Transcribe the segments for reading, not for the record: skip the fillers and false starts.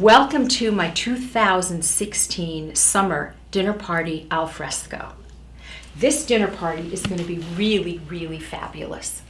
Welcome to my 2016 summer dinner party al fresco. This dinner party is going to be really, really fabulous.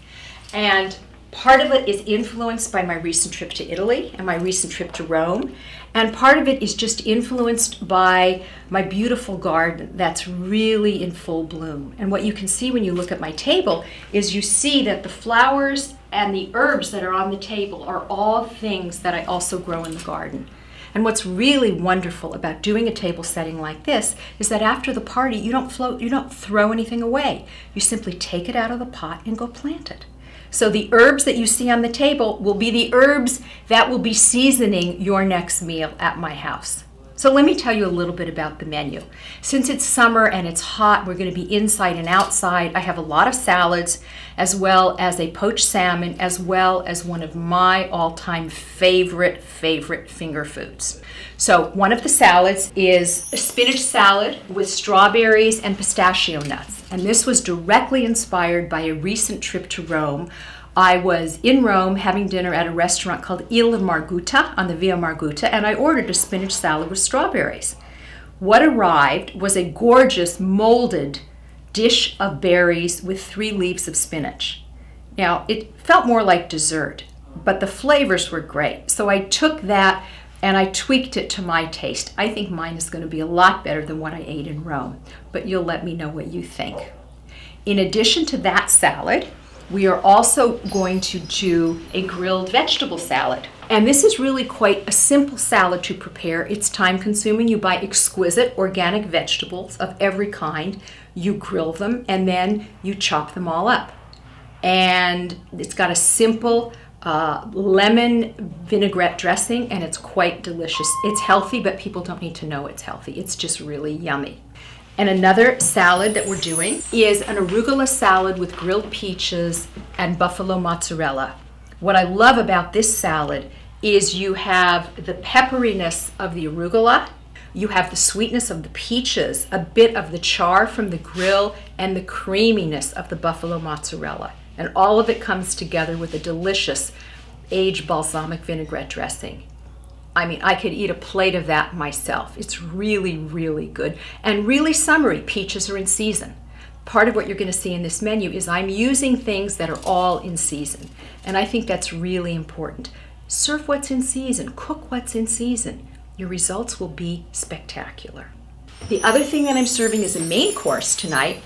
And part of it is influenced by my recent trip to Italy and my recent trip to Rome. And part of it is just influenced by my beautiful garden that's really in full bloom. And what you can see when you look at my table is you see that the flowers and the herbs that are on the table are all things that I also grow in the garden. And what's really wonderful about doing a table setting like this is that after the party, you don't throw anything away. You simply take it out of the pot and go plant it. So the herbs that you see on the table will be the herbs that will be seasoning your next meal at my house. So let me tell you a little bit about the menu. Since it's summer and it's hot, we're going to be inside and outside. I have a lot of salads, as well as a poached salmon, as well as one of my all-time favorite finger foods. So one of the salads is a spinach salad with strawberries and pistachio nuts. And this was directly inspired by a recent trip to Rome. I was in Rome having dinner at a restaurant called Il Margutta on the Via Margutta, and I ordered a spinach salad with strawberries. What arrived was a gorgeous molded dish of berries with 3 leaves of spinach. Now, it felt more like dessert, but the flavors were great. So I took that and I tweaked it to my taste. I think mine is going to be a lot better than what I ate in Rome, but you'll let me know what you think. In addition to that salad, we are also going to do a grilled vegetable salad. And this is really quite a simple salad to prepare. It's time consuming. You buy exquisite organic vegetables of every kind, you grill them, and then you chop them all up. And it's got a simple lemon vinaigrette dressing, and it's quite delicious. It's healthy, but people don't need to know it's healthy. It's just really yummy. And another salad that we're doing is an arugula salad with grilled peaches and buffalo mozzarella. What I love about this salad is you have the pepperiness of the arugula, you have the sweetness of the peaches, a bit of the char from the grill, and the creaminess of the buffalo mozzarella. And all of it comes together with a delicious aged balsamic vinaigrette dressing. I mean, I could eat a plate of that myself. It's really, really good and really summery. Peaches are in season. Part of what you're going to see in this menu is I'm using things that are all in season. And I think that's really important. Serve what's in season. Cook what's in season. Your results will be spectacular. The other thing that I'm serving as a main course tonight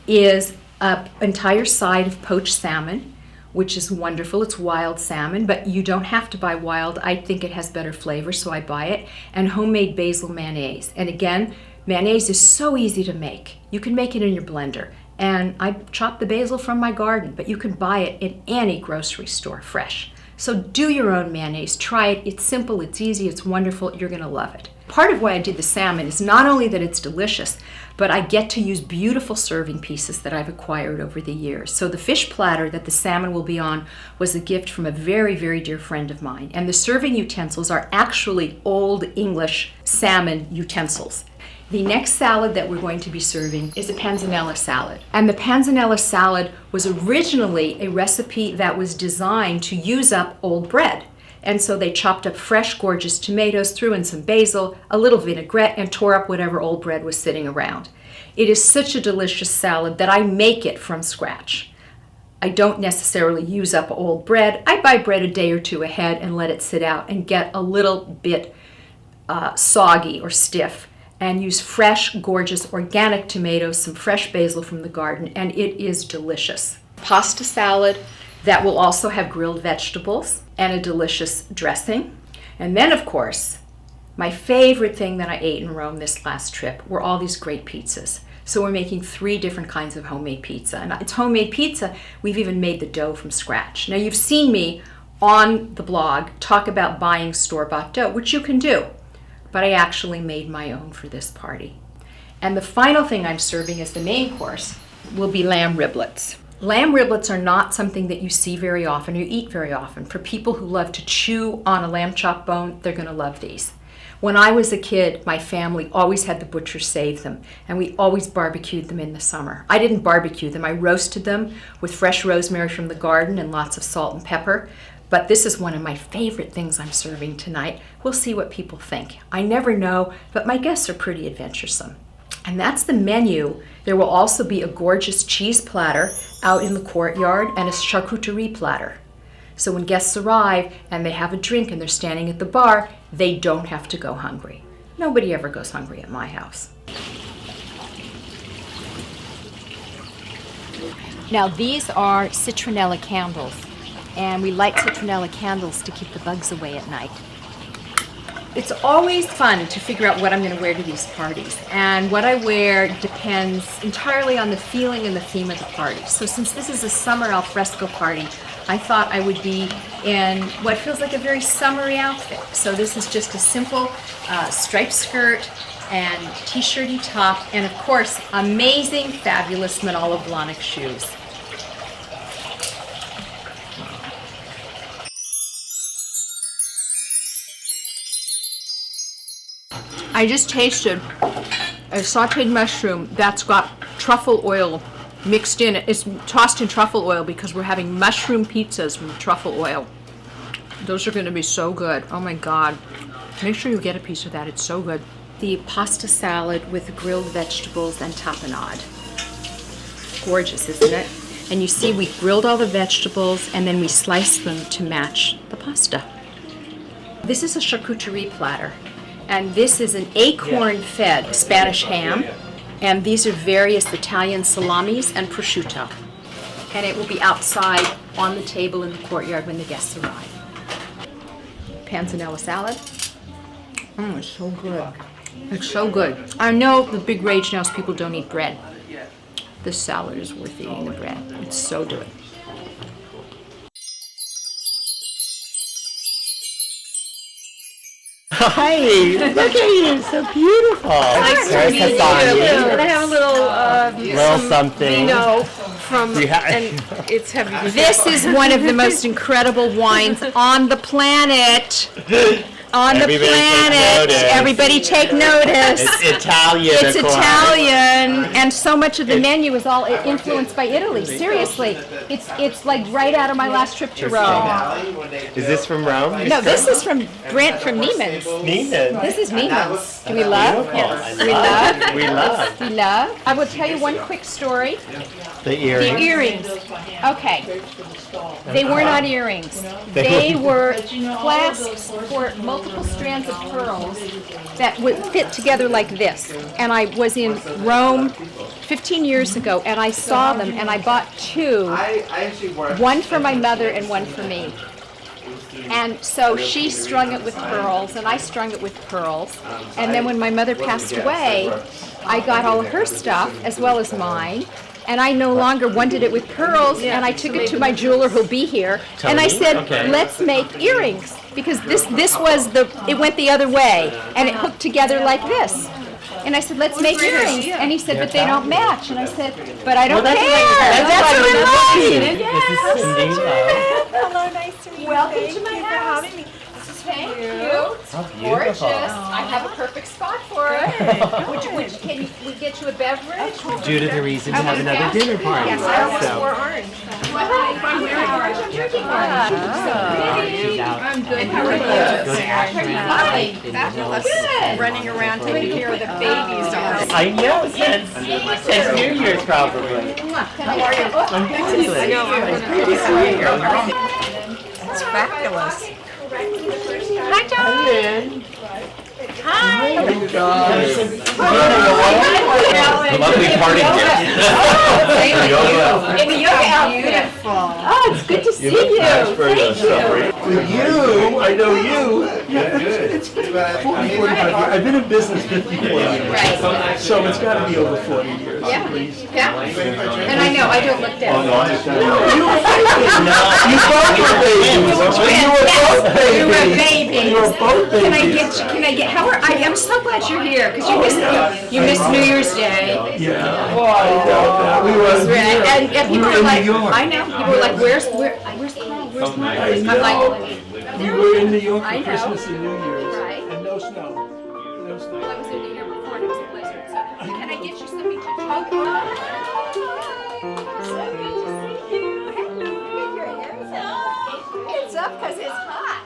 is an entire side of poached salmon, which is wonderful. It's wild salmon, but you don't have to buy wild. I think it has better flavor, so I buy it. And homemade basil mayonnaise. And again, mayonnaise is so easy to make. You can make it in your blender. And I chop the basil from my garden, but you can buy it in any grocery store fresh. So do your own mayonnaise. Try it. It's simple, it's easy, it's wonderful. You're going to love it. Part of why I did the salmon is not only that it's delicious, but I get to use beautiful serving pieces that I've acquired over the years. So the fish platter that the salmon will be on was a gift from a very, very dear friend of mine. And the serving utensils are actually Old English salmon utensils. The next salad that we're going to be serving is a panzanella salad. And the panzanella salad was originally a recipe that was designed to use up old bread. And so they chopped up fresh, gorgeous tomatoes, threw in some basil, a little vinaigrette, and tore up whatever old bread was sitting around. It is such a delicious salad that I make it from scratch. I don't necessarily use up old bread. I buy bread a day or two ahead and let it sit out and get a little bit soggy or stiff, and use fresh, gorgeous, organic tomatoes, some fresh basil from the garden, and it is delicious. Pasta salad that will also have grilled vegetables and a delicious dressing. And then, of course, my favorite thing that I ate in Rome this last trip were all these great pizzas. So we're making 3 different kinds of homemade pizza. And it's homemade pizza. We've even made the dough from scratch. Now, you've seen me on the blog talk about buying store-bought dough, which you can do. But I actually made my own for this party. And the final thing I'm serving as the main course will be lamb riblets. Lamb riblets are not something that you see very often or eat very often. For people who love to chew on a lamb chop bone, they're going to love these. When I was a kid, my family always had the butcher save them, and we always barbecued them in the summer. I didn't barbecue them. I roasted them with fresh rosemary from the garden and lots of salt and pepper. But this is one of my favorite things I'm serving tonight. We'll see what people think. I never know, but my guests are pretty adventuresome. And that's the menu. There will also be a gorgeous cheese platter out in the courtyard and a charcuterie platter. So when guests arrive and they have a drink and they're standing at the bar, they don't have to go hungry. Nobody ever goes hungry at my house. Now these are citronella candles, and we light citronella candles to keep the bugs away at night. It's always fun to figure out what I'm going to wear to these parties, and what I wear depends entirely on the feeling and the theme of the party. So since this is a summer al fresco party, I thought I would be in what feels like a very summery outfit. So this is just a simple striped skirt and t-shirty top, and of course amazing, fabulous Manolo Blahnik shoes. I just tasted a sauteed mushroom that's got truffle oil mixed in it. It's tossed in truffle oil because we're having mushroom pizzas with truffle oil. Those are going to be so good. Oh my God. Make sure you get a piece of that. It's so good. The pasta salad with grilled vegetables and tapenade. Gorgeous, isn't it? And you see we grilled all the vegetables and then we sliced them to match the pasta. This is a charcuterie platter. And this is an acorn-fed Spanish ham. And these are various Italian salamis and prosciutto. And it will be outside on the table in the courtyard when the guests arrive. Panzanella salad. It's so good. It's so good. I know the big rage now is people don't eat bread. This salad is worth eating the bread. It's so good. Hi, look at you, so beautiful. Nice to meet you. And I have a little something. Vidoe from, and it's heavy. This is one of the most incredible wines on the planet. On the planet. Everybody take notice. It's Italian. It's Italian, and so much of the menu is all influenced by Italy. Seriously, it's like right out of my last trip to Rome. Is this from Rome? No, this is from Brent from Neiman's. Neiman's. This is Neiman's. Do we love? Yes. We love. We love. We love. I will tell you one quick story. The earrings. The earrings. Okay. They were not earrings. They were clasps for multiple strands of pearls that would fit together like this. And I was in Rome 15 years ago, and I saw them, and I bought two. One for my mother and one for me. And so she strung it with pearls, and I strung it with pearls. And then when my mother passed away, I got all of her stuff, as well as mine. And I no longer wanted it with pearls, and I took it to my jeweler who'll be here, and I said, let's make earrings, because this was it went the other way, and it hooked together like this. And I said, let's make earrings. And he said, but they don't match. And I said, but I don't care. That's what I love. Hello, nice to meet you. Welcome to my house. Thank you. Thank you. How Gorgeous. beautiful. I have a perfect spot for it. Can we get you a beverage? Due to the reason to have another dinner party. Yes, I almost So, wore orange. I'm wearing orange. I'm drinking orange. she's out. I'm good. How are Go to you? Ashland. Fabulous. Good. Running around taking care of the babies. I know, since New Year's probably. How are you? I'm good. It's good to see you. It's fabulous. Hi, John. Hi. Oh, God. A lovely party gift. In the yoga outfit. Oh, it's good to see you. Thank you. You, I know you. It's 40, 45 years. I've been in business 54 years. Right. So it's got to be over 40 years. Yeah. At least. Yeah. And I know, I don't look down. You both were babies. You were both babies. You were both babies. Can I get, I'm so glad you're here, because you missed New Year's Day. Yeah. Oh, I know that. We were And people we were were in like, New York. I know, people were like, where's Carl? Where's Carl? I'm like, We were in New York I for know. Christmas and New Year's. Right. And no snow. No I snow. was in New York before and it was a blizzard, so can I get you something to drink? So good to see you. Hello, your hair is up. It's up because it's hot.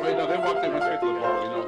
Wait, no, they walked in straight to the bar, you know.